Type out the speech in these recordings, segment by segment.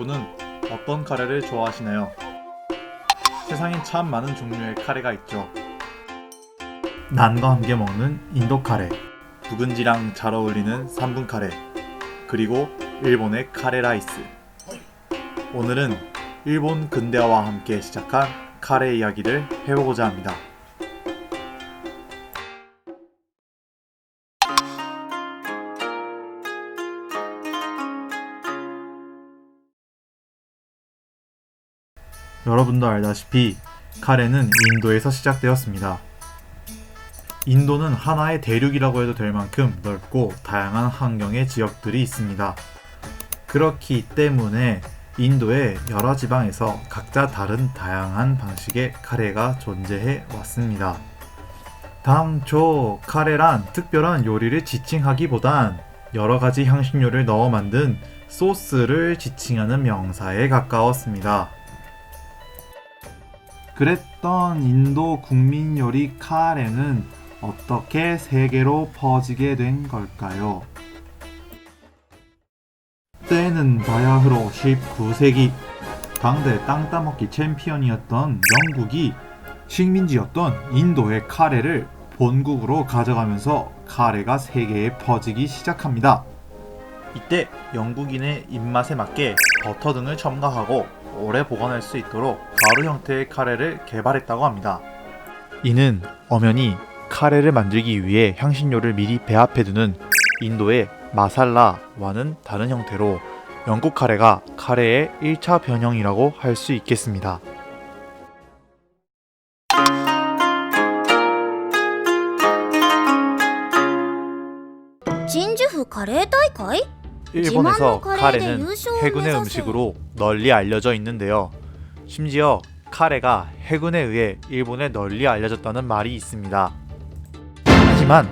여러분은 어떤 카레를 좋아하시나요? 세상엔 참 많은 종류의 카레가 있죠. 난과 함께 먹는 인도 카레, 묵은지랑 잘 어울리는 3분 카레, 그리고 일본의 카레 라이스. 오늘은 일본 근대화와 함께 시작한 카레 이야기를 해보고자 합니다. 여러분도 알다시피 카레는 인도에서 시작되었습니다. 인도는 하나의 대륙이라고 해도 될 만큼 넓고 다양한 환경의 지역들이 있습니다. 그렇기 때문에 인도의 여러 지방에서 각자 다른 다양한 방식의 카레가 존재해 왔습니다. 당초 카레란 특별한 요리를 지칭하기보단 여러 가지 향신료를 넣어 만든 소스를 지칭하는 명사에 가까웠습니다. 그랬던 인도 국민 요리 카레는 어떻게 세계로 퍼지게 된 걸까요? 때는 바야흐로 19세기 당대 땅 따먹기 챔피언이었던 영국이 식민지였던 인도의 카레를 본국으로 가져가면서 카레가 세계에 퍼지기 시작합니다. 이때 영국인의 입맛에 맞게 버터 등을 첨가하고 오래 보관할 수 있도록 가루 형태의 카레를 개발했다고 합니다. 이는 엄연히 카레를 만들기 위해 향신료를 미리 배합해두는 인도의 마살라와는 다른 형태로 영국 카레가 카레의 1차 변형이라고 할 수 있겠습니다. 진주후 카레大会? 일본에서 카레는 해군의 음식으로 널리 알려져 있는데요. 심지어 카레가 해군에 의해 일본에 널리 알려졌다는 말이 있습니다. 하지만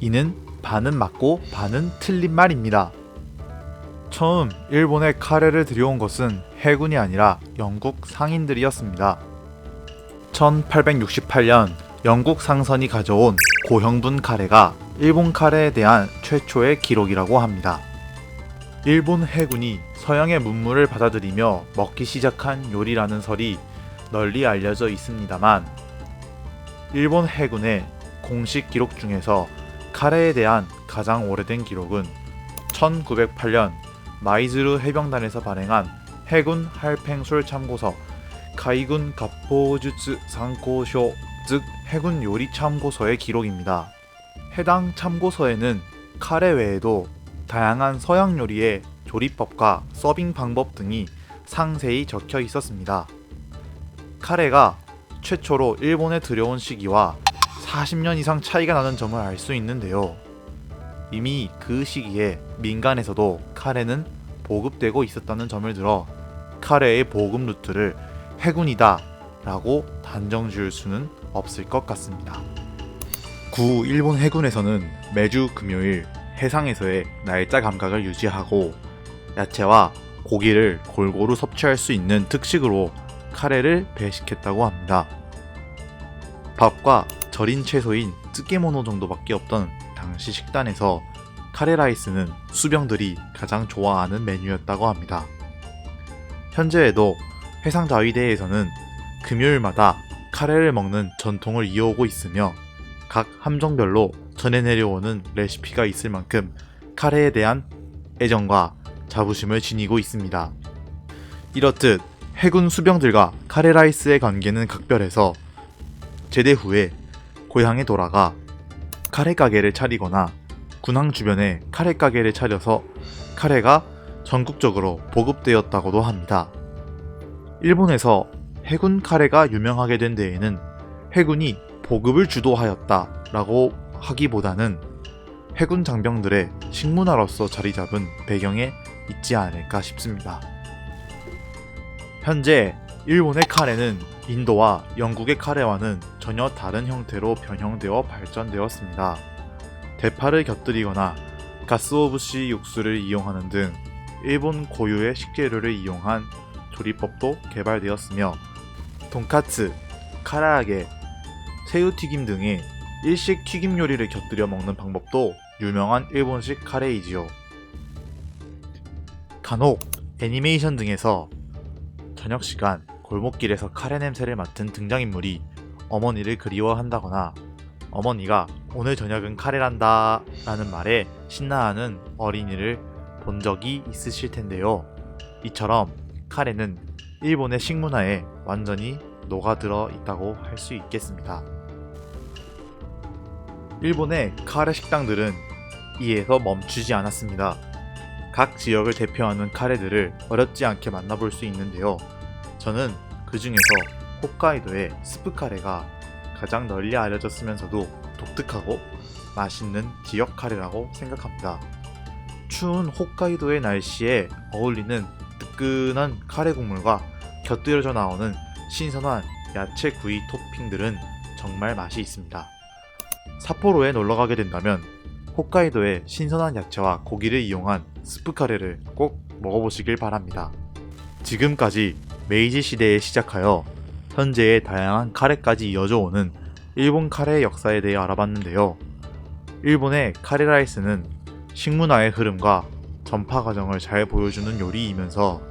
이는 반은 맞고 반은 틀린 말입니다. 처음 일본에 카레를 들여온 것은 해군이 아니라 영국 상인들이었습니다. 1868년 영국 상선이 가져온 고형분 카레가 일본 카레에 대한 최초의 기록이라고 합니다. 일본 해군이 서양의 문물을 받아들이며 먹기 시작한 요리라는 설이 널리 알려져 있습니다만, 일본 해군의 공식 기록 중에서 카레에 대한 가장 오래된 기록은 1908년 마이즈루 해병단에서 발행한 해군 할팽술 참고서 가이군 갑포주츠 상고쇼, 즉 해군 요리 참고서의 기록입니다. 해당 참고서에는 카레 외에도 다양한 서양 요리의 조리법과 서빙 방법 등이 상세히 적혀 있었습니다. 카레가 최초로 일본에 들여온 시기와 40년 이상 차이가 나는 점을 알 수 있는데요. 이미 그 시기에 민간에서도 카레는 보급되고 있었다는 점을 들어 카레의 보급 루트를 해군이다 라고 단정 지을 수는 없을 것 같습니다. 구 일본 해군에서는 매주 금요일 해상에서의 날짜 감각을 유지하고 야채와 고기를 골고루 섭취할 수 있는 특식으로 카레를 배식했다고 합니다. 밥과 절인 채소인 쯔케모노 정도밖에 없던 당시 식단에서 카레 라이스는 수병들이 가장 좋아하는 메뉴였다고 합니다. 현재에도 해상 자위대에서는 금요일마다 카레를 먹는 전통을 이어오고 있으며 각 함정별로 전해 내려오는 레시피가 있을 만큼 카레에 대한 애정과 자부심을 지니고 있습니다. 이렇듯 해군 수병들과 카레 라이스의 관계는 각별해서 제대 후에 고향에 돌아가 카레 가게를 차리거나 군항 주변에 카레 가게를 차려서 카레가 전국적으로 보급되었다고도 합니다. 일본에서 해군 카레가 유명하게 된 데에는 해군이 보급을 주도하였다 라고 하기보다는 해군 장병들의 식문화로서 자리 잡은 배경에 있지 않을까 싶습니다. 현재 일본의 카레는 인도와 영국의 카레와는 전혀 다른 형태로 변형되어 발전되었습니다. 대파를 곁들이거나 가스오부시 육수를 이용하는 등 일본 고유의 식재료를 이용한 조리법도 개발되었으며 돈카츠, 카라아게, 새우튀김 등의 일식 튀김 요리를 곁들여 먹는 방법도 유명한 일본식 카레이지요. 간혹 애니메이션 등에서 저녁 시간 골목길에서 카레 냄새를 맡은 등장인물이 어머니를 그리워한다거나 어머니가 오늘 저녁은 카레란다 라는 말에 신나하는 어린이를 본 적이 있으실 텐데요. 이처럼 카레는 일본의 식문화에 완전히 녹아들어 있다고 할 수 있겠습니다. 일본의 카레 식당들은 이에서 멈추지 않았습니다. 각 지역을 대표하는 카레들을 어렵지 않게 만나볼 수 있는데요. 저는 그 중에서 홋카이도의 스프 카레가 가장 널리 알려졌으면서도 독특하고 맛있는 지역 카레라고 생각합니다. 추운 홋카이도의 날씨에 어울리는 뜨끈한 카레 국물과 곁들여져 나오는 신선한 야채 구이 토핑들은 정말 맛이 있습니다. 삿포로에 놀러가게 된다면 홋카이도의 신선한 야채와 고기를 이용한 스프 카레를 꼭 먹어보시길 바랍니다. 지금까지 메이지 시대에 시작하여 현재의 다양한 카레까지 이어져 오는 일본 카레의 역사에 대해 알아봤는데요. 일본의 카레라이스는 식문화의 흐름과 전파 과정을 잘 보여주는 요리이면서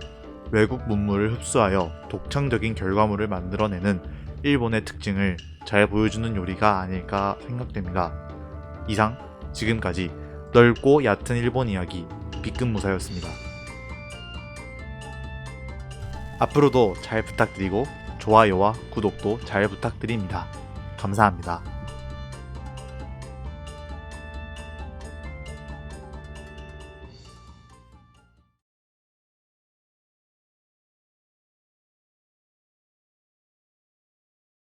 외국 문물을 흡수하여 독창적인 결과물을 만들어내는 일본의 특징을 잘 보여주는 요리가 아닐까 생각됩니다. 이상 지금까지 넓고 얕은 일본 이야기 B급무사였습니다. 앞으로도 잘 부탁드리고 좋아요와 구독도 잘 부탁드립니다. 감사합니다.